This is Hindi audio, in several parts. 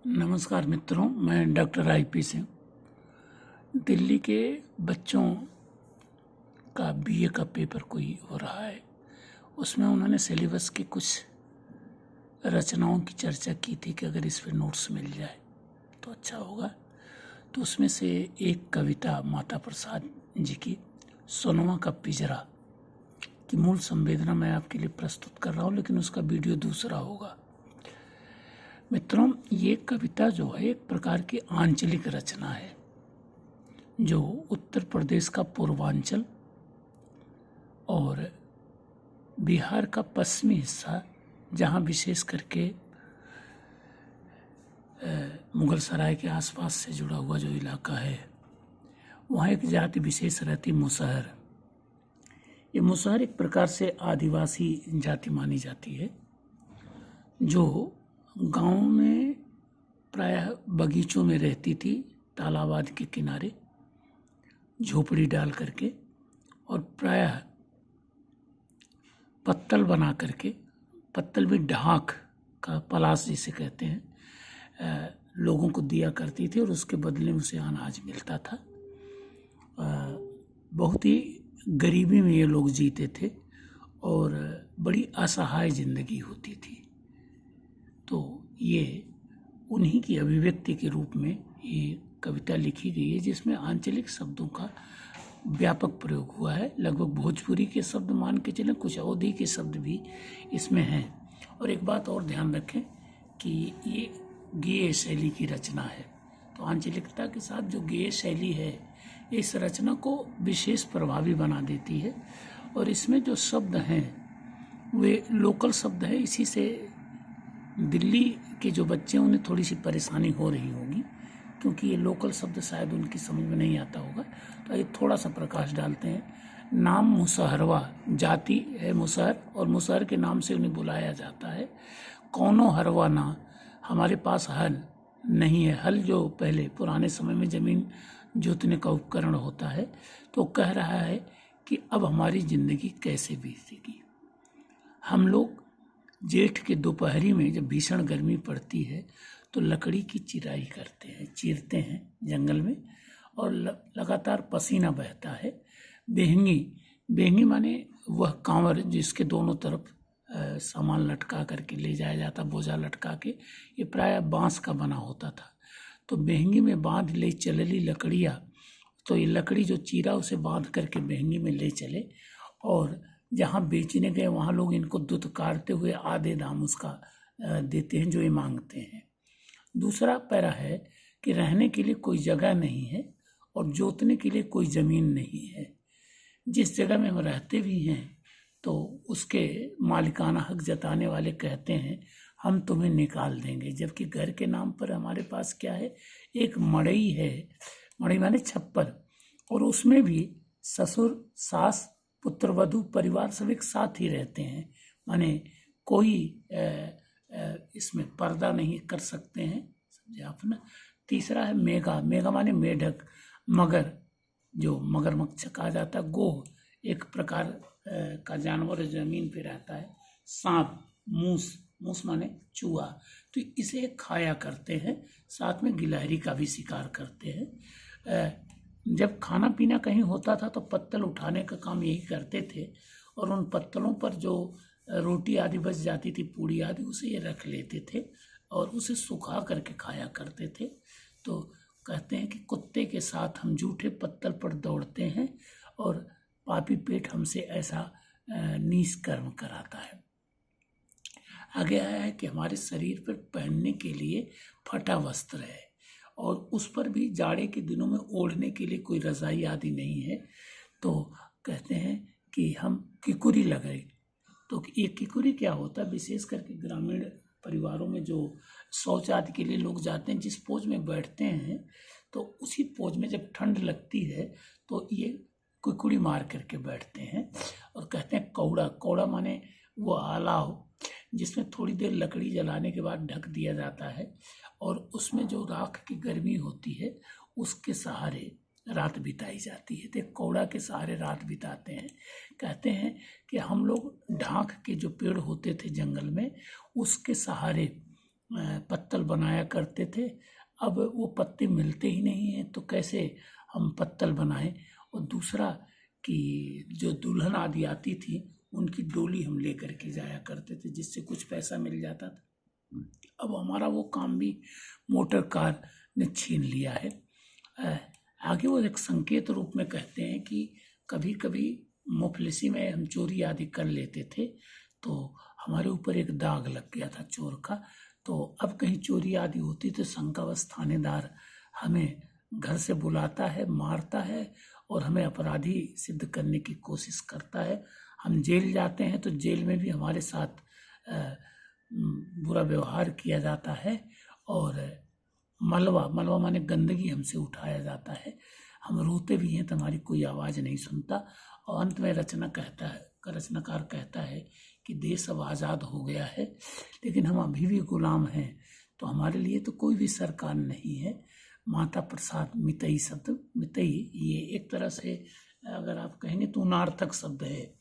नमस्कार मित्रों, मैं डॉक्टर आईपी सिंह। दिल्ली के बच्चों का बीए का पेपर कोई हो रहा है। उसमें उन्होंने सिलेबस की कुछ रचनाओं की चर्चा की थी कि अगर इस पे नोट्स मिल जाए तो अच्छा होगा। तो उसमें से एक कविता माता प्रसाद जी की सोनवा का पिंजरा की मूल संवेदना मैं आपके लिए प्रस्तुत कर रहा हूँ, लेकिन उसका वीडियो दूसरा होगा। मित्रों, ये कविता जो है एक प्रकार की आंचलिक रचना है जो उत्तर प्रदेश का पूर्वांचल और बिहार का पश्चिमी हिस्सा, जहाँ विशेष करके मुगल सराय के आसपास से जुड़ा हुआ जो इलाका है, वहाँ एक जाति विशेष रहती, मुसहर। ये मुसहर एक प्रकार से आदिवासी जाति मानी जाती है जो गांव में प्रायः बगीचों में रहती थी, तालाब आदि के किनारे झोपड़ी डाल करके, और प्रायः पत्तल बना करके, पत्तल भी ढाक का पलाश जिसे कहते हैं, लोगों को दिया करती थी और उसके बदले में उसे अनाज मिलता था। बहुत ही गरीबी में ये लोग जीते थे और बड़ी असहाय जिंदगी होती थी। तो ये उन्हीं की अभिव्यक्ति के रूप में ये कविता लिखी गई है, जिसमें आंचलिक शब्दों का व्यापक प्रयोग हुआ है। लगभग भोजपुरी के शब्द मान के चलें, कुछ अवधी के शब्द भी इसमें हैं। और एक बात और ध्यान रखें कि ये गेय शैली की रचना है। तो आंचलिकता के साथ जो गेय शैली है, इस रचना को विशेष प्रभावी बना देती है। और इसमें जो शब्द हैं वे लोकल शब्द हैं। इसी से दिल्ली के जो बच्चे हैं उन्हें थोड़ी सी परेशानी हो रही होगी, क्योंकि ये लोकल शब्द शायद उनकी समझ में नहीं आता होगा। तो ये थोड़ा सा प्रकाश डालते हैं। नाम मुसहरवा, जाति है मुसहर और मुसहर के नाम से उन्हें बुलाया जाता है। कौनो हरवा ना, हमारे पास हल नहीं है। हल जो पहले पुराने समय में जमीन जोतने का उपकरण होता है। तो कह रहा है कि अब हमारी जिंदगी कैसे बीतेगी। हम लोग जेठ के दोपहरी में जब भीषण गर्मी पड़ती है तो लकड़ी की चिराई करते हैं, चीरते हैं जंगल में, और लगातार पसीना बहता है। बेहंगी माने वह कांवर जिसके दोनों तरफ सामान लटका करके ले जाया जाता, बोझा लटका के। ये प्रायः बांस का बना होता था। तो बेहंगी में बांध ले चलली लकड़ियाँ, तो ये लकड़ी जो चीरा उसे बांध करके बेहंगी में ले चले, और जहाँ बेचने गए वहाँ लोग इनको दुत्कारते हुए आधे दाम उसका देते हैं जो ये मांगते हैं। दूसरा पैरा है कि रहने के लिए कोई जगह नहीं है और जोतने के लिए कोई ज़मीन नहीं है। जिस जगह में हम रहते भी हैं तो उसके मालिकाना हक जताने वाले कहते हैं हम तुम्हें निकाल देंगे, जबकि घर के नाम पर हमारे पास क्या है, एक मड़ई है। मड़ई माने छप्पर, और उसमें भी ससुर, सास, पुत्र वधू, परिवार सब एक साथ ही रहते हैं। माने कोई इसमें पर्दा नहीं कर सकते हैं, समझे आप ना। तीसरा है मेघा। मेघा माने मेढक, मगर जो मगरमच्छ कहा जाता है, गोह एक प्रकार का जानवर जमीन पे रहता है। सांप, मूस माने चूहा, तो इसे खाया करते हैं। साथ में गिलहरी का भी शिकार करते हैं। जब खाना पीना कहीं होता था तो पत्तल उठाने का काम यही करते थे, और उन पत्तलों पर जो रोटी आदि बच जाती थी, पूड़ी आदि, उसे ये रख लेते थे और उसे सुखा करके खाया करते थे। तो कहते हैं कि कुत्ते के साथ हम जूठे पत्तल पर दौड़ते हैं और पापी पेट हमसे ऐसा नीच कर्म कराता है। आगे आया है कि हमारे शरीर पर पहनने के लिए फटा वस्त्र है और उस पर भी जाड़े के दिनों में ओढ़ने के लिए कोई रजाई आदि नहीं है। तो कहते हैं कि हम किकुरी लगाए। तो ये किकुरी क्या होता है, विशेष करके ग्रामीण परिवारों में जो शौच आदि के लिए लोग जाते हैं, जिस पोज में बैठते हैं तो उसी पोज में जब ठंड लगती है तो ये कुकुड़ी मार करके बैठते हैं। और कहते हैं कौड़ा माने वो आला हो जिसमें थोड़ी देर लकड़ी जलाने के बाद ढक दिया जाता है, और उसमें जो राख की गर्मी होती है उसके सहारे रात बिताई जाती है। तो कौड़ा के सहारे रात बिताते हैं। कहते हैं कि हम लोग ढाक के जो पेड़ होते थे जंगल में, उसके सहारे पत्तल बनाया करते थे। अब वो पत्ते मिलते ही नहीं हैं, तो कैसे हम पत्तल बनाएं। और दूसरा कि जो दुल्हन आदि आती थी उनकी डोली हम लेकर के जाया करते थे, जिससे कुछ पैसा मिल जाता था। अब हमारा वो काम भी मोटर कार ने छीन लिया है। आगे वो एक संकेत रूप में कहते हैं कि कभी कभी मुफलिसी में हम चोरी आदि कर लेते थे तो हमारे ऊपर एक दाग लग गया था चोर का। तो अब कहीं चोरी आदि होती तो शंकावश थानेदार हमें घर से बुलाता है, मारता है और हमें अपराधी सिद्ध करने की कोशिश करता है। हम जेल जाते हैं तो जेल में भी हमारे साथ बुरा व्यवहार किया जाता है और मलबा मलबा माने गंदगी हमसे उठाया जाता है। हम रोते भी हैं तो हमारी कोई आवाज़ नहीं सुनता। और अंत में रचनाकार कहता है कि देश अब आज़ाद हो गया है लेकिन हम अभी भी गुलाम हैं, तो हमारे लिए तो कोई भी सरकार नहीं है। माता प्रसाद मितई शब्द, मितई ये एक तरह से अगर आप कहेंगे तो अनार्थक शब्द है।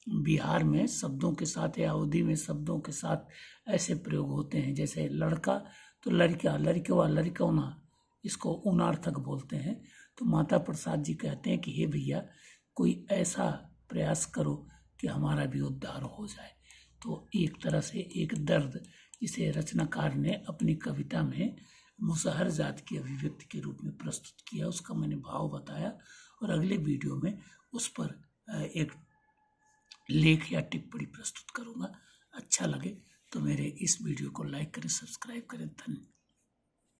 बिहार में शब्दों के साथ या अवधी में शब्दों के साथ ऐसे प्रयोग होते हैं, जैसे लड़का तो लड़का, लड़कवा, लड़कौना, इसको उनार्थक बोलते हैं। तो माता प्रसाद जी कहते हैं कि हे भैया, कोई ऐसा प्रयास करो कि हमारा भी उद्धार हो जाए। तो एक तरह से एक दर्द जिसे रचनाकार ने अपनी कविता में मुसहर जात की अभिव्यक्ति के रूप में प्रस्तुत किया, उसका मैंने भाव बताया। और अगले वीडियो में उस पर एक लेख या टिप्पणी प्रस्तुत करूंगा। अच्छा लगे तो मेरे इस वीडियो को लाइक करें, सब्सक्राइब करें। धन्यवाद।